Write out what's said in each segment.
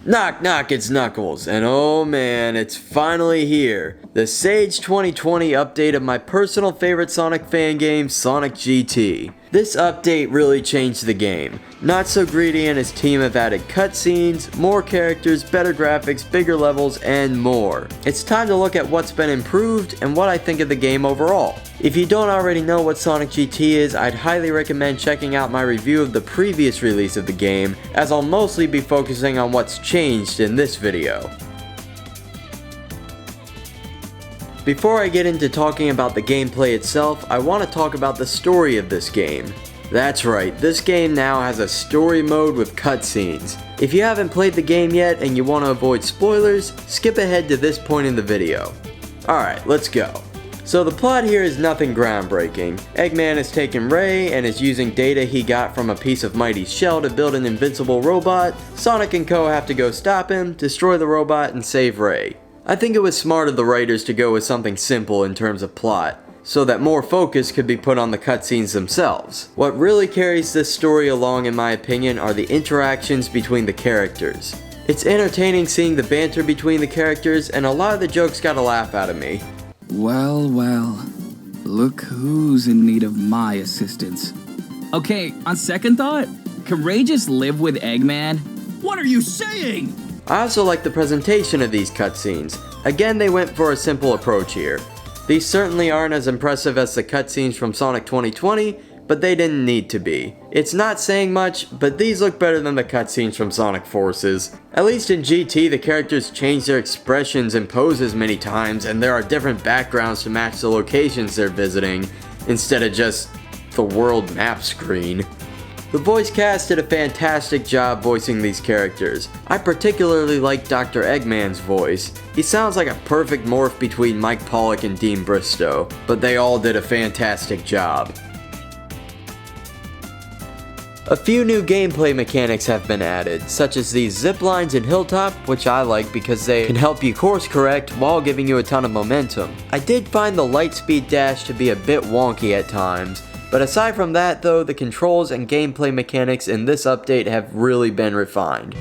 Knock knock, it's Knuckles, and oh man, it's finally here. The Sage 2020 update of my personal favorite Sonic fan game, Sonic GT. This update really changed the game. Not So Greedy and his team have added cutscenes, more characters, better graphics, bigger levels, and more. It's time to look at what's been improved and what I think of the game overall. If you don't already know what Sonic GT is, I'd highly recommend checking out my review of the previous release of the game, as I'll mostly be focusing on what's changed in this video. Before I get into talking about the gameplay itself, I want to talk about the story of this game. That's right, this game now has a story mode with cutscenes. If you haven't played the game yet and you want to avoid spoilers, skip ahead to this point in the video. Alright, let's go. So the plot here is nothing groundbreaking. Eggman has taken Ray and is using data he got from a piece of Mighty's shell to build an invincible robot. Sonic and Co have to go stop him, destroy the robot, and save Ray. I think it was smart of the writers to go with something simple in terms of plot, so that more focus could be put on the cutscenes themselves. What really carries this story along, in my opinion, are the interactions between the characters. It's entertaining seeing the banter between the characters, and a lot of the jokes got a laugh out of me. Well, look who's in need of my assistance. Okay, on second thought, can Ray just live with Eggman? What are you saying? I also like the presentation of these cutscenes. Again, they went for a simple approach here. These certainly aren't as impressive as the cutscenes from Sonic 2020, but they didn't need to be. It's not saying much, but these look better than the cutscenes from Sonic Forces. At least in GT, the characters change their expressions and poses many times, and there are different backgrounds to match the locations they're visiting, instead of just the world map screen. The voice cast did a fantastic job voicing these characters. I particularly like Dr. Eggman's voice. He sounds like a perfect morph between Mike Pollock and Dean Bristow, but they all did a fantastic job. A few new gameplay mechanics have been added, such as these zip lines in Hilltop, which I like because they can help you course correct while giving you a ton of momentum. I did find the light speed dash to be a bit wonky at times, but aside from that though, the controls and gameplay mechanics in this update have really been refined.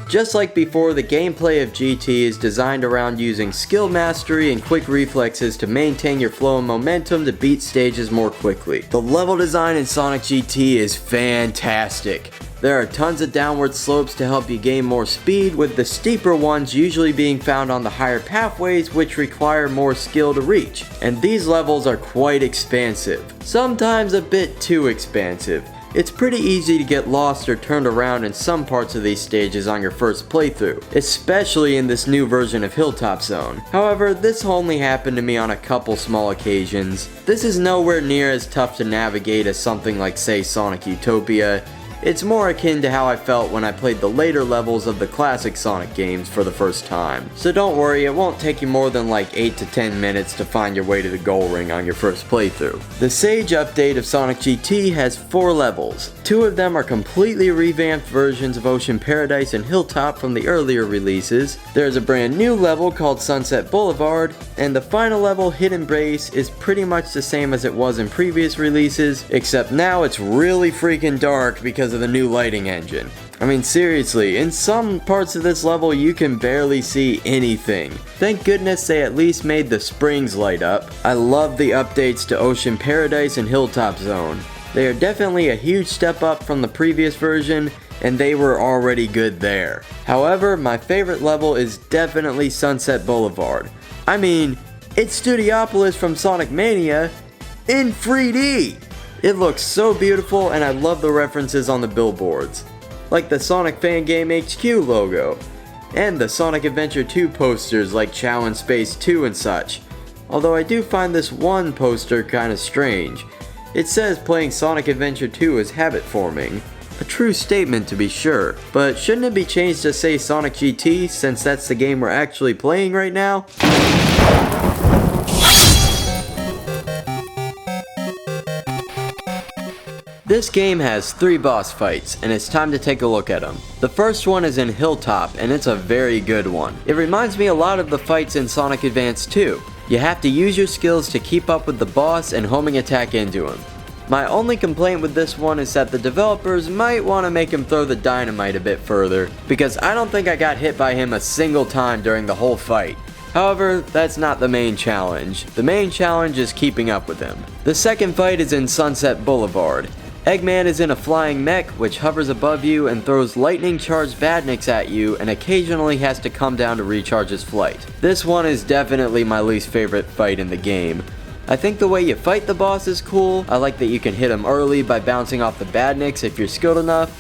Just like before, the gameplay of GT is designed around using skill mastery and quick reflexes to maintain your flow and momentum to beat stages more quickly. The level design in Sonic GT is fantastic. There are tons of downward slopes to help you gain more speed, with the steeper ones usually being found on the higher pathways, which require more skill to reach. And these levels are quite expansive, sometimes a bit too expansive. It's pretty easy to get lost or turned around in some parts of these stages on your first playthrough, especially in this new version of Hilltop Zone. However, this only happened to me on a couple small occasions. This is nowhere near as tough to navigate as something like, say, Sonic Utopia. It's more akin to how I felt when I played the later levels of the classic Sonic games for the first time. So don't worry, it won't take you more than like 8 to 10 minutes to find your way to the goal ring on your first playthrough. The Sage update of Sonic GT has 4 levels. 2 of them are completely revamped versions of Ocean Paradise and Hilltop from the earlier releases. There's a brand new level called Sunset Boulevard, and the final level, Hidden Base, is pretty much the same as it was in previous releases, except now it's really freaking dark because of the new lighting engine. I mean, seriously, in some parts of this level you can barely see anything. Thank goodness they at least made the springs light up. I love the updates to Ocean Paradise and Hilltop Zone. They are definitely a huge step up from the previous version, and they were already good there. However, my favorite level is definitely Sunset Boulevard. I mean, it's Studiopolis from Sonic Mania in 3D! It looks so beautiful, and I love the references on the billboards, like the Sonic Fangame HQ logo, and the Sonic Adventure 2 posters like Chow in Space 2 and such. Although I do find this one poster kinda strange. It says playing Sonic Adventure 2 is habit forming. A true statement to be sure, but shouldn't it be changed to say Sonic GT since that's the game we're actually playing right now? This game has 3 boss fights, and it's time to take a look at them. The first one is in Hilltop, and it's a very good one. It reminds me a lot of the fights in Sonic Advance 2. You have to use your skills to keep up with the boss and homing attack into him. My only complaint with this one is that the developers might want to make him throw the dynamite a bit further, because I don't think I got hit by him a single time during the whole fight. However, that's not the main challenge. The main challenge is keeping up with him. The second fight is in Sunset Boulevard. Eggman is in a flying mech which hovers above you and throws lightning charged badniks at you and occasionally has to come down to recharge his flight. This one is definitely my least favorite fight in the game. I think the way you fight the boss is cool. I like that you can hit him early by bouncing off the badniks if you're skilled enough.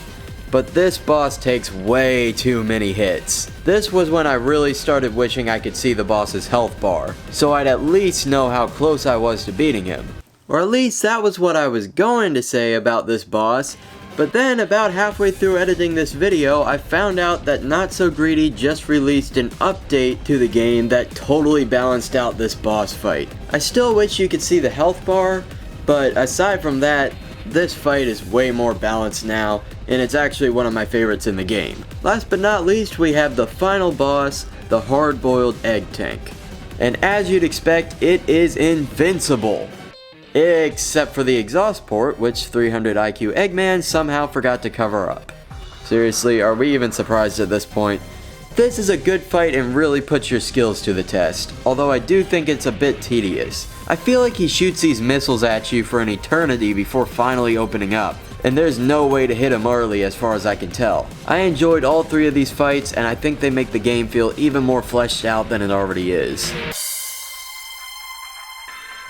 But this boss takes way too many hits. This was when I really started wishing I could see the boss's health bar, so I'd at least know how close I was to beating him. Or at least that was what I was going to say about this boss, but then about halfway through editing this video, I found out that Not So Greedy just released an update to the game that totally balanced out this boss fight. I still wish you could see the health bar, but aside from that, this fight is way more balanced now, and it's actually one of my favorites in the game. Last but not least, we have the final boss, the hard-boiled egg tank. And as you'd expect, it is invincible. Except for the exhaust port, which 300 IQ Eggman somehow forgot to cover up. Seriously, are we even surprised at this point? This is a good fight and really puts your skills to the test, although I do think it's a bit tedious. I feel like he shoots these missiles at you for an eternity before finally opening up, and there's no way to hit him early as far as I can tell. I enjoyed all three of these fights, and I think they make the game feel even more fleshed out than it already is.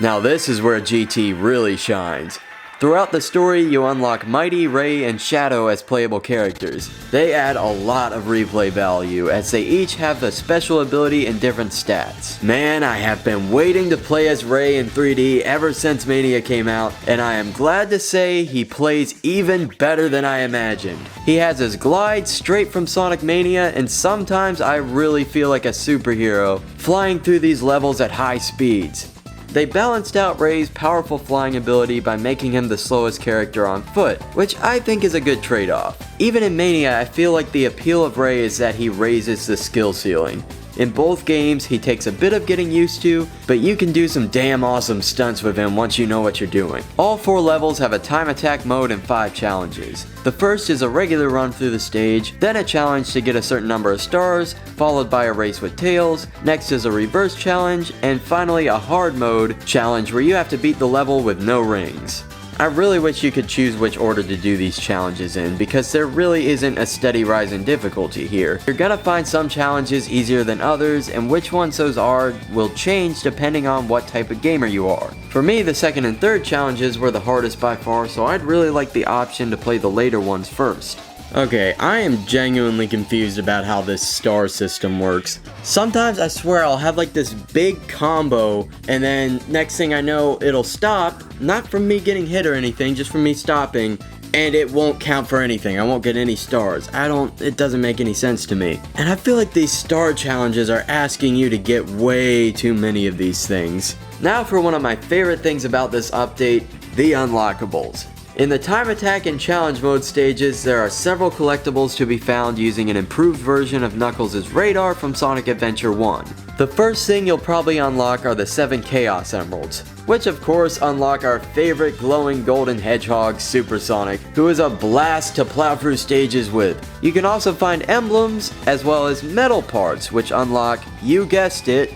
Now this is where GT really shines. Throughout the story, you unlock Mighty, Ray, and Shadow as playable characters. They add a lot of replay value, as they each have a special ability and different stats. Man, I have been waiting to play as Ray in 3D ever since Mania came out, and I am glad to say he plays even better than I imagined. He has his glide straight from Sonic Mania, and sometimes I really feel like a superhero, flying through these levels at high speeds. They balanced out Ray's powerful flying ability by making him the slowest character on foot, which I think is a good trade-off. Even in Mania, I feel like the appeal of Ray is that he raises the skill ceiling. In both games, he takes a bit of getting used to, but you can do some damn awesome stunts with him once you know what you're doing. All 4 levels have a time attack mode and 5 challenges. The first is a regular run through the stage, then a challenge to get a certain number of stars, followed by a race with tails, next is a reverse challenge, and finally a hard mode challenge where you have to beat the level with no rings. I really wish you could choose which order to do these challenges in, because there really isn't a steady rise in difficulty here. You're gonna find some challenges easier than others, and which ones those are will change depending on what type of gamer you are. For me, the second and third challenges were the hardest by far, so I'd really like the option to play the later ones first. Okay, I am genuinely confused about how this star system works. Sometimes I swear I'll have like this big combo, and then next thing I know it'll stop, not from me getting hit or anything, just from me stopping, and it won't count for anything. I won't get any stars. It doesn't make any sense to me. And I feel like these star challenges are asking you to get way too many of these things. Now for one of my favorite things about this update, the unlockables. In the time attack and challenge mode stages, there are several collectibles to be found using an improved version of Knuckles' radar from Sonic Adventure 1. The first thing you'll probably unlock are the 7 Chaos Emeralds, which of course unlock our favorite glowing golden hedgehog, Super Sonic, who is a blast to plow through stages with. You can also find emblems, as well as metal parts, which unlock, you guessed it,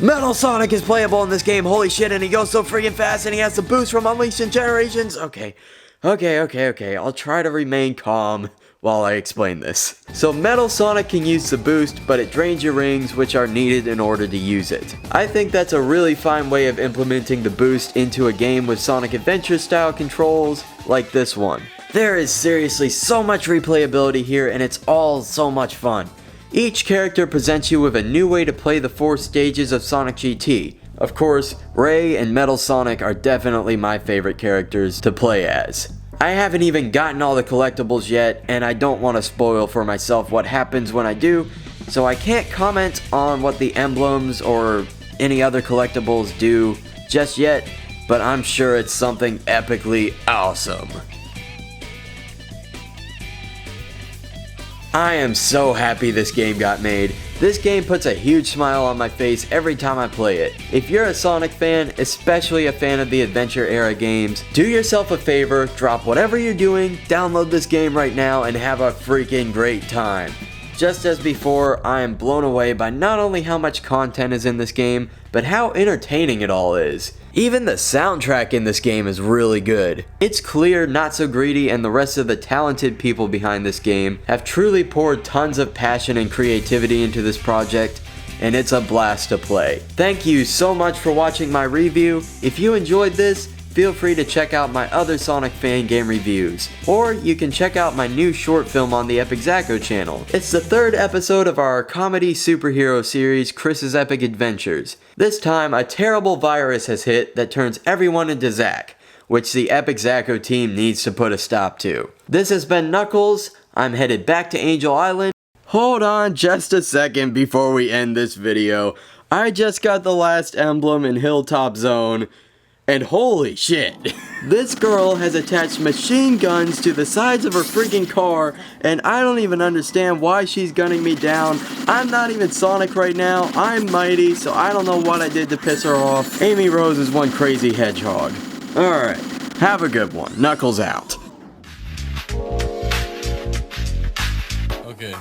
Metal Sonic is playable in this game, holy shit, and he goes so freaking fast, and he has the boost from Unleashed in Generations. Okay, I'll try to remain calm while I explain this. So Metal Sonic can use the boost, but it drains your rings, which are needed in order to use it. I think that's a really fine way of implementing the boost into a game with Sonic Adventure style controls, like this one. There is seriously so much replayability here, and it's all so much fun. Each character presents you with a new way to play the 4 stages of Sonic GT. Of course, Ray and Metal Sonic are definitely my favorite characters to play as. I haven't even gotten all the collectibles yet, and I don't want to spoil for myself what happens when I do, so I can't comment on what the emblems or any other collectibles do just yet, but I'm sure it's something epically awesome. I am so happy this game got made. This game puts a huge smile on my face every time I play it. If you're a Sonic fan, especially a fan of the adventure era games, do yourself a favor, drop whatever you're doing, download this game right now, and have a freaking great time. Just as before, I am blown away by not only how much content is in this game, but how entertaining it all is. Even the soundtrack in this game is really good. It's clear, Not So Greedy, and the rest of the talented people behind this game have truly poured tons of passion and creativity into this project, and it's a blast to play. Thank you so much for watching my review. If you enjoyed this, feel free to check out my other Sonic fan game reviews, or you can check out my new short film on the Epic Zacko channel. It's the 3rd episode of our comedy superhero series, Chris's Epic Adventures. This time, a terrible virus has hit that turns everyone into Zack, which the Epic Zacko team needs to put a stop to. This has been Knuckles. I'm headed back to Angel Island. Hold on just a second before we end this video. I just got the last emblem in Hilltop Zone. And holy shit, this girl has attached machine guns to the sides of her freaking car, and I don't even understand why she's gunning me down. I'm not even Sonic right now, I'm Mighty, so I don't know what I did to piss her off. Amy Rose is one crazy hedgehog. Alright, have a good one. Knuckles out. Okay.